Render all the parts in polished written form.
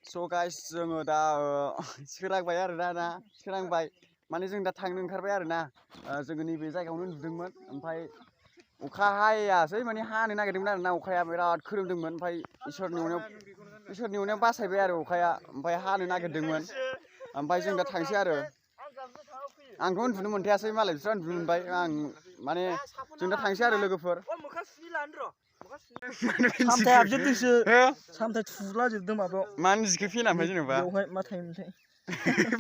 So guys, जोङो दा सोरांबाय आरो ना सोरांबाय माने जों दा थांनो ओंखारबाय आरो ना जोङो नैबे जायगायावनो नुदोंमोन ओमफ्राय अखा हायासै माने हानो नागिरदोंमोन आरो ना अखाया बिराद खोरोमदोंमोन ओमफ्राय इसोरनि अननायाव बासायबाय आरो अखाया ओमफ्राय हानो नागिरदोंमोन ओमफ्राय जों दा थांसै आरो आंथ' उन्दुनो मोनथायासै मालाय बिस्रा उन्दुनो मोनबाय आं माने जों दा थांसै आरो लोगोफोर सामथाय हाबजोबदोंसो सामथाय थुलाजोबदों माबायाव मानो जिखो फेना ओमफ्राय जेनेबा बेवहाय मा थायोमोनथाय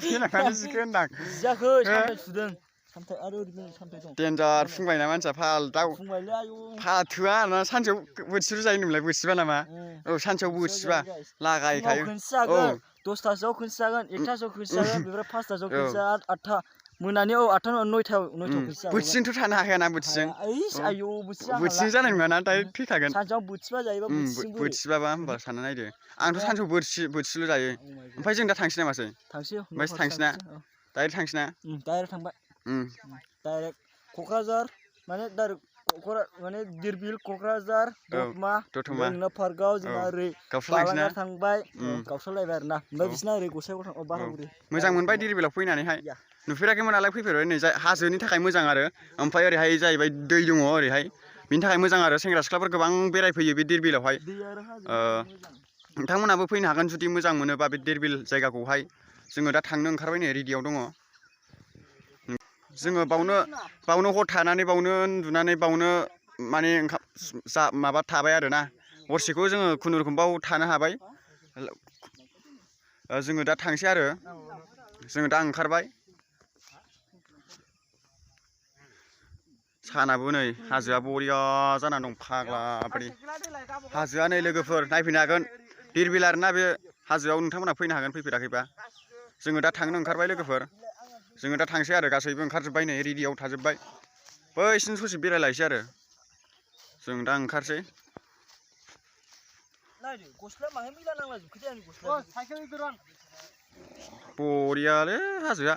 फेना मानो जिखो होनदां जियाखै सामथाय थुदों सामथाय आरो ओरैनो सामथाय दं देन्जार फुंबायना मानसिया फालदाव फुंबायलै आयौ फाथोआ ना सानसेयाव बोथिसे जायो होनोमोनलाय बोथिबा नामा औ सानसेयाव बोथिबा लागायखायो औ 10थासोआव खनसे जागोन 1थासोआव खनसे जागोन बेनिफ्राय 5थासोआव खनसे 8था मोनानि 8था 9थायाव खनसे जागोन बोथिजोंथ' थानो हाखायाना बोथिजों आयौ बोथिजों जानाय नङाना दायो थैखागोन सानसेयाव बोथिबा जायोबा बोथिबाबा होमबा सानना नायदो आंथ' सानसेयाव बोथिसेल' जायो ओमफ्राय जों दा थांसै नामासै थांसै ओमफ्राय थांसैना डाइरेक्ट थांसैना डाइरेक्ट थांबाय डाइरेक्ट क'क्राझार माने डाइरेक्ट माने धीर बिल क'क्राझार दतमा जोंना पार्कआव जोंना ओरै बालागार थांबाय गावस्रालायबाय आरो ना ओमफ्राय बिसिना ओरै गसाइगाव थांबाय बाहागुरि मोजां मोनबाय धीर बिलाव फैनानैहाय नुफेराखैमोन नालाय फैफेरबाय नै हाजोनि थाखाय मोजां आरो ओमफ्राय ओरैहाय जाहैबाय दै दङ ओरैहाय बिनि थाखाय मोजां आरो सेंग्रा सिख्लाफोर गोबां बेरायफैयो बे धीर बिलावहाय नोंथांमोनाबो फैनो हागोन जुदि मोजां मोनोबा बे धीर बिल जायगाखौहाय जोङो दा थांनो ओंखारबाय नै रेडियाव दङ जोङो बावनो हर थानानै बावनो उन्दुनानै बावनो माने ओंखाम माबा थाबाय आरो ना हरसेखौ जोङो खुनुरुखुम बाव थानो हाबाय जोङो दा थांसै आरो जोङो दा ओंखारबाय सानाबो नै हाजोआ बरिया जानानै दं फाग्ला बायदि हाजोआ नै लोगोफोर नायफैनो हागोन धीर बिल आरोना बे हाजोआव नोंथांमोना फैनो हागोन फैफेराखैबा जोङो दा थांनो ओंखारबाय लोगोफोर जोङो दा थांसै आरो गासैबो ओंखारजोब्बाय नै रेडियाव थाजोब्बाय बैसिम ससे बेरायलायसै आरो जों दा ओंखारसै बरियालै हाजोआ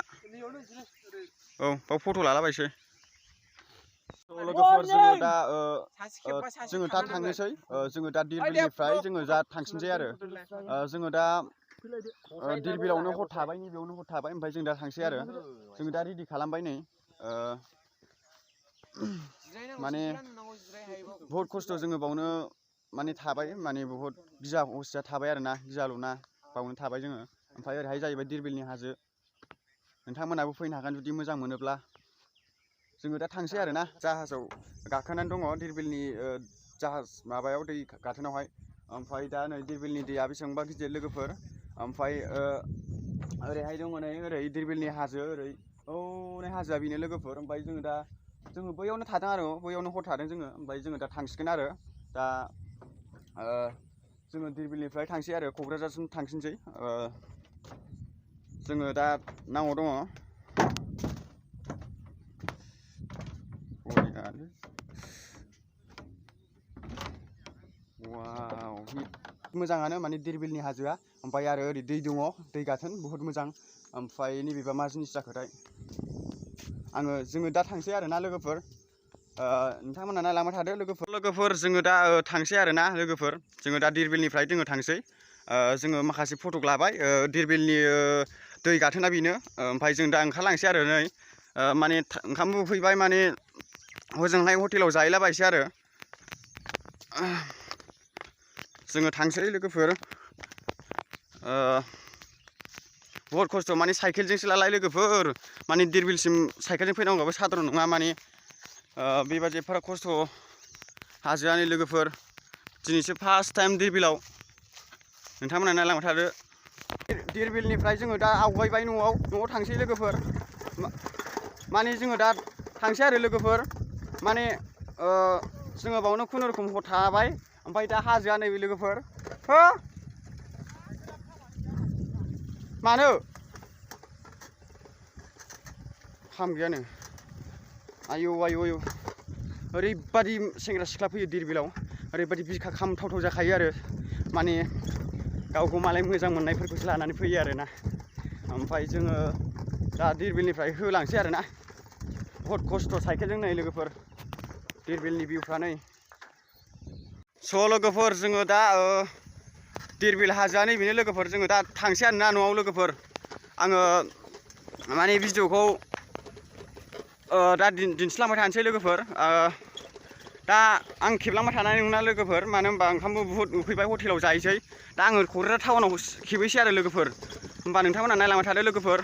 औ बाव फट' लालाबायसै लोगोफोर जोङो दा थांनोसै जोङो दा धीर बिलनिफ्राय जोङो दा थांफिनसै आरो जोङो दा धीर बिलावनो हर थाबाय नैबेयावनो हर थाबाय ओमफ्राय जों दा थांसै आरो जोङो दा रेडि खालामबाय नै माने बहुत खस्थ' जोङो बावनो माने थाबाय माने बहुत गिजा हसिया थाबाय आरो ना गिजालुना बावनो थाबाय जोङो ओमफ्राय ओरैहाय जाहैबाय धीर बिलनि हाजो नोंथांमोनाबो फैनो हागोन जुदि मोजां मोनोब्ला जोङो दा थांसै आरो ना जाहाजाव गाखोनानै दङ धीर बिलनि जाहाज माबायाव दै गाथोनावहाय ओमफ्राय दा नै धीर बिलनि दैया बेसेबांबा गिदिर लोगोफोर ओमफ्राय ओरैहाय दङ नै ओरै धीर बिलनि हाजो ओरै नै हाजोआ बेनो लोगोफोर ओमफ्राय जोङो बैयावनो थादों आरो बैयावनो हर थादों जोङो ओमफ्राय जोङो दा थांसिगोन आरो दा जोङो धीर बिलनिफ्राय थांसै आरो क'क्राझारसिम थांफिनसै जोङो दा नावआव दङ वाव मोजाङानो माने धीर बिलनि हाजोआ ओमफ्राय आरो ओरै दै दङ दै गाथोन बहुत मोजां ओमफ्राय नैबेबा मा जिनिस जाखोथाय जोङो दा थांसै आरो ना लोगोफोर नोंथांमोना नायलांबाय थादो लोगोफोर जोङो दा थांसै आरो ना लोगोफोर जोङो दा धीर बिलनिफ्राय जोङो थांसै जोङो माखासे फट' लाबाय धीर बिलनि दै गाथोना बेनो ओमफ्राय जों दा ओंखारलांसै आरो नै माने ओंखामबो उखैबाय माने हजोंहाय हटेलाव जाहैलाबायसै आरो जोङो थांसै लोगोफोर बहुत खस्थ' माने साइकेलजोंसो लालाय लोगोफोर माने धीर बिलसिम साइकेलजों फैनांगौबाबो साधारन नङा माने बेबादि एफा खस्थ' हाजोआनि लोगोफोर दिनैसो फार्स्ट टाइम धीर बिलाव नोंथांमोना नायलांबाय थादो धीर बिलनिफ्राय जोङो दा आवगायबाय न'आव थांसै लोगोफोर माने जोङो दा थांसै आरो लोगोफोर माने जोङो बावनो खुनुरुखुम हर थाबाय ओमफ्राय दा हाजोआ नैबे लोगोफोर मानो खाम गैयानो आयौ ओरैबादि सेंग्रा सिख्ला फैयो धीर बिलाव ओरैबादि बिखा खामथावथाव जाखायो आरो माने गावखौ मालाय मोजां मोननायफोरखौसो लानानै फैयो आरो ना ओमफ्राय जोङो दा धीर बिलनिफ्राय होलांसै आरो ना बहुत खस्थ' साइकेलजों नै लोगोफोर धीर बिलनि भिउफ्रा नै स' लोगोफोर जोङो दा धीर बिल हाजोआ नैबेनो लोगोफोर जोङो दा थांसै आरोना न'आव लोगोफोर आङो माने भिडिअखौ दा दिन्थिलांबाय थानोसै लोगोफोर दा आं खेबलांबाय थानाय नङा लोगोफोर मानो होनबा ओंखामबो बुहुद उखैबाय हटेलाव जाहैसै दा आङो क'क्राझार टाउनाव खेबैसै आरो लोगोफोर होमबा नोंथांमोना नायलांबाय थादो लोगोफोर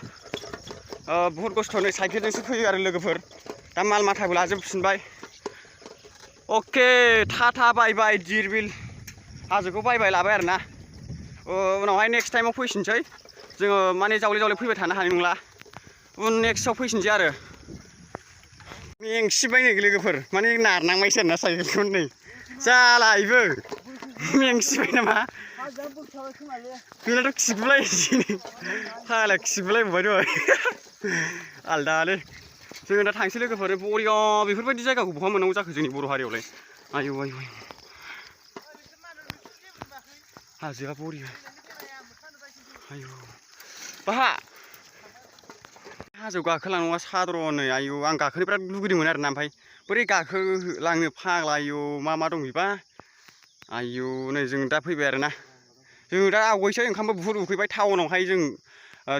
बुहुद खस्थ'नो साइकेलजोंसो फैयो आरो लोगोफोर दा माल माथाबो लाजोबफिनबाय अके टाटा बाय बाय धीर बिल हाजोखौ बाय बाय लाबाय आरोना उनावहाय नेक्स्ट टाइमाव फैफिनसै जोङो माने जावले जावले फैबाय थानो हानाय नंला नेक्स्टआव फैफिनसै आरो मेंसिबाय नै लोगोफोर माने नारनांबायसो आरोना साइकेलखौ नै जाला इबो मेंसिबाय नामा बेनाथ' खिगुलायसै फाला खिगुलायबावबाय दहाय आलदालै जोङो दा थांसै लोगोफोर बरिया बेफोरबायदि जायगाखौ बहा मोननांगौ जाखो जोंनि बर' हारियावलाय आयौ आयौ हाजोआ बरिया आयौ बाहा हाजोआव गाखोलांनांगौआ सादरनै आयौ आं गाखोनो बिराद लुगैदोंमोन आरोना ओमफ्राय बोरै गाखोलांनो फाग्ला आयौ मा दं बेबा आयौ नै जों दा फैबाय आरोना जों दा आवगायसै ओंखामबो बुहुद उखैबाय टाउनावहाय जों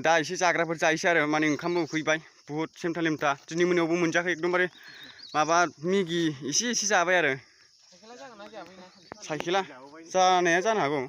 दा एसे जाग्राफोर जाहैसै आरो माने ओंखामबो उखैबाय बुहुद सेमथा लेमथा दिनै मोनायावबो मोनजायाखै एकदमबारे माबा मेगि एसे जाबाय आरो साइकेला जानाया जानो हागौ